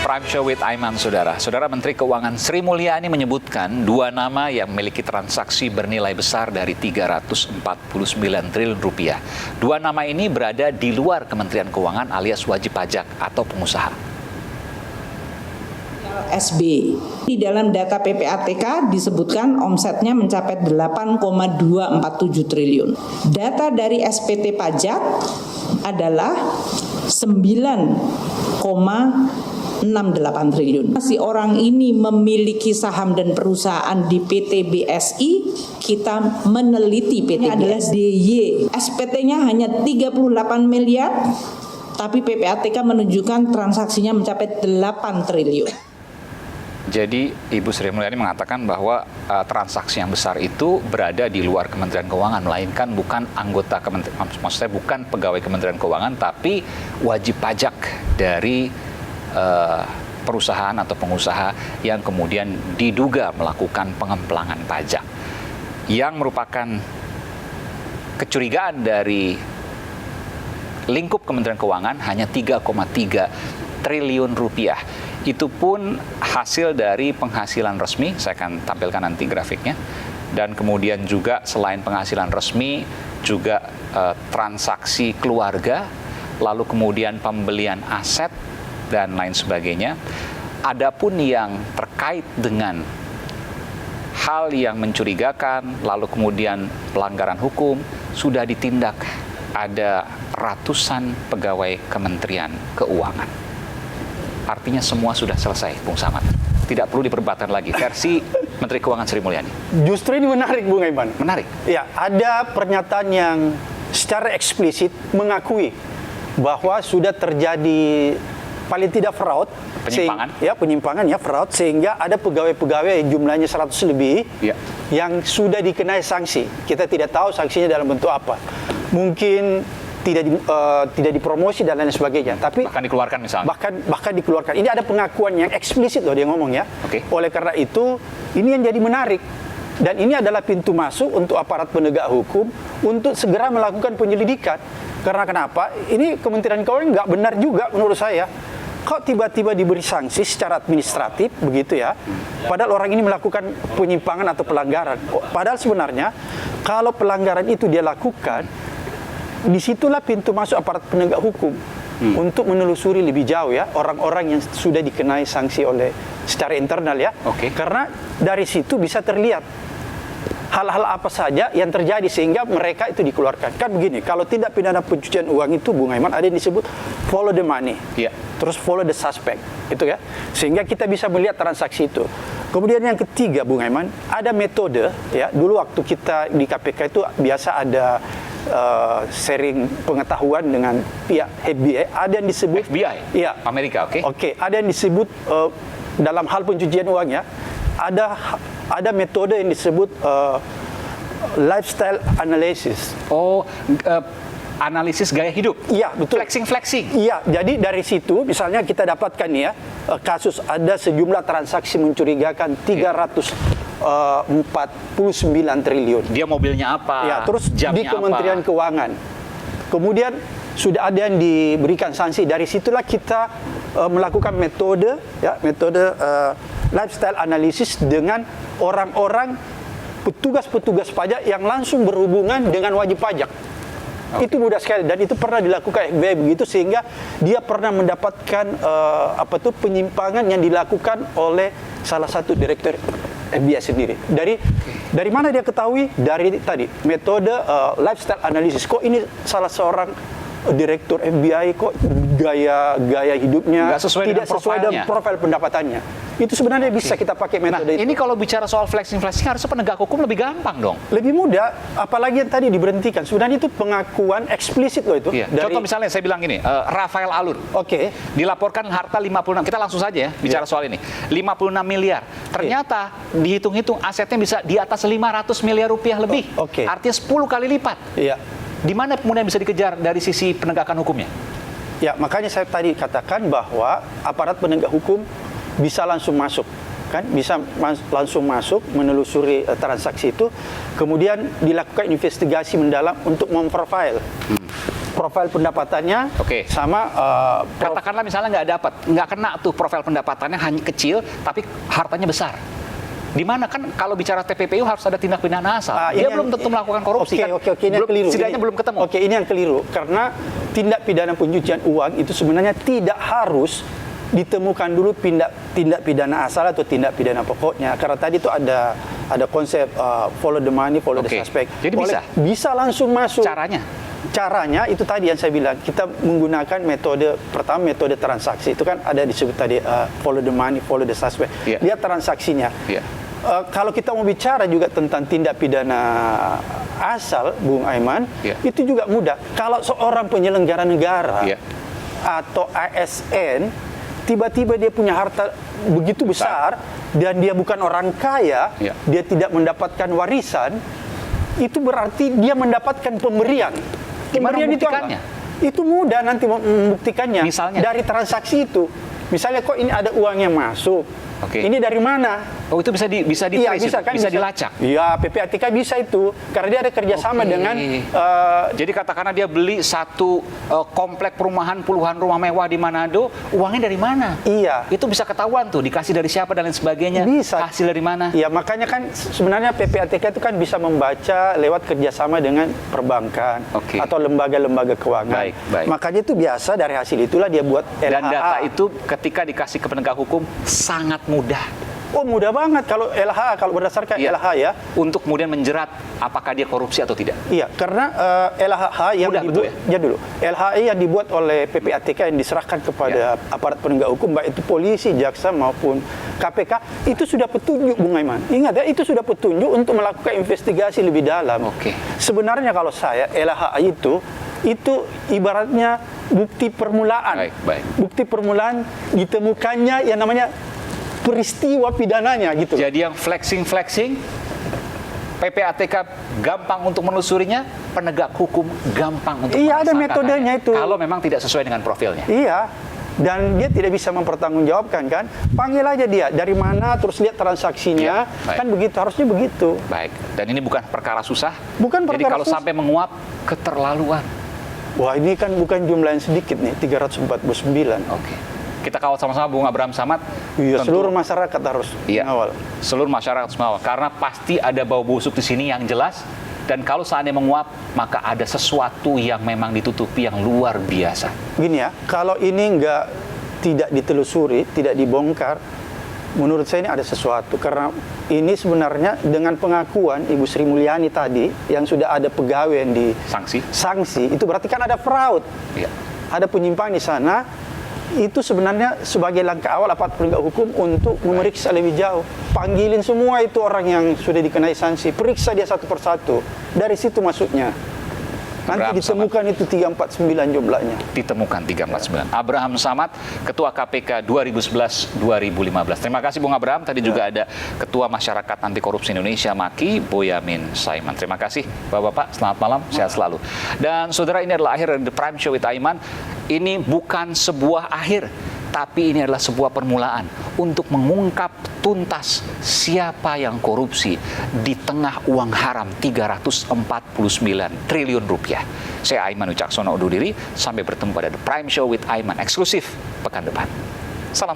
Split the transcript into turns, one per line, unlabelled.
Prime Show with Aiman, Saudara. Saudara Menteri Keuangan Sri Mulyani menyebutkan dua nama yang memiliki transaksi bernilai besar dari 349 triliun rupiah. Dua nama ini berada di luar Kementerian Keuangan alias wajib pajak atau pengusaha.
SB. Di dalam data PPATK disebutkan omsetnya mencapai 8,247 triliun. Data dari SPT pajak adalah 9,68 triliun. Si orang ini memiliki saham dan perusahaan di PT BSI, kita meneliti PT ini adalah DY. SPT-nya hanya 38 miliar, tapi PPATK menunjukkan transaksinya mencapai 8 triliun.
Jadi Ibu Sri Mulyani mengatakan bahwa transaksi yang besar itu berada di luar Kementerian Keuangan, melainkan bukan anggota maksudnya bukan pegawai Kementerian Keuangan, tapi wajib pajak dari perusahaan atau pengusaha yang kemudian diduga melakukan pengemplangan pajak. Yang merupakan kecurigaan dari lingkup Kementerian Keuangan hanya 3,3 triliun rupiah. Itu pun hasil dari penghasilan resmi, saya akan tampilkan nanti grafiknya. Dan kemudian juga selain penghasilan resmi, juga transaksi keluarga, lalu kemudian pembelian aset, dan lain sebagainya. Adapun yang terkait dengan hal yang mencurigakan, lalu kemudian pelanggaran hukum, sudah ditindak. Ada ratusan pegawai Kementerian Keuangan. Artinya semua sudah selesai, Bung Samad. Tidak perlu diperdebatkan lagi. Versi Menteri Keuangan Sri Mulyani.
Justru ini menarik, Bung Aiman.
Menarik.
Ya, ada pernyataan yang secara eksplisit mengakui bahwa sudah terjadi paling tidak fraud, penyimpangan ya, fraud, sehingga ada pegawai-pegawai jumlahnya 100 lebih yang sudah dikenai sanksi. Kita tidak tahu sanksinya dalam bentuk apa. Mungkin tidak dipromosi dan lain sebagainya, tapi
bahkan dikeluarkan misalnya.
Bahkan dikeluarkan. Ini ada pengakuan yang eksplisit loh dia ngomong ya. Oleh karena itu, ini yang jadi menarik. Dan ini adalah pintu masuk untuk aparat penegak hukum untuk segera melakukan penyelidikan. Karena kenapa? Ini Kementerian Keuangan nggak benar juga menurut saya. Kok tiba-tiba diberi sanksi secara administratif begitu ya? Padahal orang ini melakukan penyimpangan atau pelanggaran. Padahal sebenarnya kalau pelanggaran itu dia lakukan, disitulah pintu masuk aparat penegak hukum untuk menelusuri lebih jauh ya orang-orang yang sudah dikenai sanksi oleh secara internal ya. Karena dari situ bisa terlihat hal-hal apa saja yang terjadi sehingga mereka itu dikeluarkan. Kan begini, kalau tindak pidana pencucian uang itu, Bung Aiman, ada yang disebut follow the money, terus follow the suspect, itu ya. Sehingga kita bisa melihat transaksi itu. Kemudian yang ketiga, Bung Aiman, ada metode ya. Dulu waktu kita di KPK itu biasa ada sharing pengetahuan dengan pihak FBI. Ada yang disebut
FBI,
ya,
Amerika,
ada yang disebut dalam hal pencucian uang ya. Ada metode yang disebut lifestyle analysis.
Analisis gaya hidup.
Iya, betul.
Flexing.
Iya, jadi dari situ misalnya kita dapatkan ya kasus ada sejumlah transaksi mencurigakan 349 triliun.
Dia mobilnya apa?
Ya, terus di
jamnya
Kementerian
apa?
Keuangan. Kemudian sudah ada yang diberikan sanksi. Dari situlah kita melakukan metode lifestyle analysis dengan orang-orang petugas-petugas pajak yang langsung berhubungan dengan wajib pajak. Itu mudah sekali dan itu pernah dilakukan FBI begitu sehingga dia pernah mendapatkan penyimpangan yang dilakukan oleh salah satu direktur FBI sendiri. Dari mana dia ketahui? Dari tadi metode lifestyle analysis. Kok ini salah seorang direktur FBI kok gaya hidupnya tidak sesuai dengan profil pendapatannya. Itu sebenarnya bisa kita pakai metode itu.
Ini kalau bicara soal flexing harusnya penegak hukum lebih gampang dong.
Lebih mudah, apalagi yang tadi diberhentikan. Sebenarnya itu pengakuan eksplisit loh itu.
Contoh misalnya saya bilang gini, Rafael Alun. Dilaporkan harta 56, kita langsung saja ya bicara soal ini. 56 miliar. Ternyata dihitung-hitung asetnya bisa di atas 500 miliar rupiah lebih. Artinya 10 kali lipat. Di mana kemudian bisa dikejar dari sisi penegakan hukumnya?
Ya, makanya saya tadi katakan bahwa aparat penegak hukum bisa langsung masuk, kan? Bisa langsung masuk menelusuri transaksi itu, kemudian dilakukan investigasi mendalam untuk memprofile profil pendapatannya sama
katakanlah misalnya nggak kena tuh profil pendapatannya hanya kecil tapi hartanya besar. Di mana kan kalau bicara TPPU harus ada tindak pidana asal. Dia belum tentu melakukan korupsi kan.
Ini yang keliru.
Setidaknya belum ketemu.
Ini yang keliru karena tindak pidana pencucian uang itu sebenarnya tidak harus ditemukan dulu tindak pidana asal atau tindak pidana pokoknya. Karena tadi itu ada konsep follow the money, follow the suspect.
Jadi
bisa langsung masuk. Caranya itu tadi yang saya bilang, kita menggunakan metode transaksi. Itu kan ada disebut tadi follow the money, follow the suspect. Lihat transaksinya. Kalau kita mau bicara juga tentang tindak pidana asal, Bung Aiman, itu juga mudah. Kalau seorang penyelenggara negara atau ASN tiba-tiba dia punya harta begitu besar dan dia bukan orang kaya, dia tidak mendapatkan warisan, itu berarti dia mendapatkan pemberian. Pemberian itu apa? Itu mudah nanti membuktikannya.
Misalnya?
Dari transaksi itu. Misalnya kok ini ada uang yang masuk. Ini dari mana?
Oh, itu bisa
trace, bisa
dilacak.
Iya, PPATK bisa itu karena dia ada kerjasama dengan.
Jadi katakanlah dia beli satu komplek perumahan puluhan rumah mewah di Manado, uangnya dari mana?
Iya.
Itu bisa ketahuan tuh, dikasih dari siapa dan lain sebagainya.
Bisa.
Hasil dari mana?
Iya, makanya kan sebenarnya PPATK itu kan bisa membaca lewat kerjasama dengan perbankan atau lembaga-lembaga keuangan.
Baik.
Makanya itu biasa dari hasil itulah dia buat LHA.
Dan data itu ketika dikasih ke penegak hukum sangat mudah.
Oh, mudah banget kalau LHA, kalau berdasarkan LHA ya.
Untuk kemudian menjerat apakah dia korupsi atau tidak.
Iya, karena LHA yang dibuat, LHA yang dibuat oleh PPATK yang diserahkan kepada aparat penegak hukum, baik itu polisi, jaksa maupun KPK, itu sudah petunjuk, Bung Aiman. Ingat ya, itu sudah petunjuk untuk melakukan investigasi lebih dalam. Sebenarnya kalau saya, LHA itu ibaratnya bukti permulaan. Bukti permulaan ditemukannya yang namanya peristiwa pidananya gitu.
Jadi yang flexing PPATK gampang untuk menelusurinya, penegak hukum gampang untuk
ada metodenya itu.
Kalau memang tidak sesuai dengan profilnya.
Iya. Dan dia tidak bisa mempertanggungjawabkan kan. Panggil aja dia dari mana, terus lihat transaksinya. Kan begitu, harusnya begitu.
Baik. Dan ini bukan perkara susah.
Bukan perkara.
Jadi kalau sampai menguap, keterlaluan.
Wah, ini kan bukan jumlah yang sedikit nih, 349.
Kita kawal sama-sama, Bung Abraham Samad.
Iya, seluruh masyarakat harus mengawal.
Seluruh masyarakat harus mengawal karena pasti ada bau busuk di sini yang jelas. Dan kalau seandainya menguap, maka ada sesuatu yang memang ditutupi yang luar biasa.
Gini ya, kalau ini tidak ditelusuri, tidak dibongkar, menurut saya ini ada sesuatu. Karena ini sebenarnya dengan pengakuan Ibu Sri Mulyani tadi, yang sudah ada pegawai yang sanksi, itu berarti kan ada fraud. Ada penyimpangan di sana. Itu sebenarnya sebagai langkah awal aparat penegak hukum untuk memeriksa lebih jauh. Panggilin semua itu orang yang sudah dikenai sanksi, periksa dia satu persatu. Dari situ masuknya. Nanti ditemukan itu 349 jumlahnya.
Ditemukan 349. Abraham Samad, Ketua KPK 2011-2015. Terima kasih Bung Abraham. Tadi juga ada Ketua Masyarakat Anti Korupsi Indonesia MAKI, Boyamin Saiman. Terima kasih Bapak-bapak. Selamat malam, sehat selalu. Dan saudara, ini adalah akhir dari The Prime Show with Aiman. Ini bukan sebuah akhir, tapi ini adalah sebuah permulaan untuk mengungkap tuntas siapa yang korupsi di tengah uang haram 349 triliun rupiah. Saya Aiman Wicaksono undur diri, sampai bertemu pada The Prime Show with Aiman eksklusif pekan depan. Salam.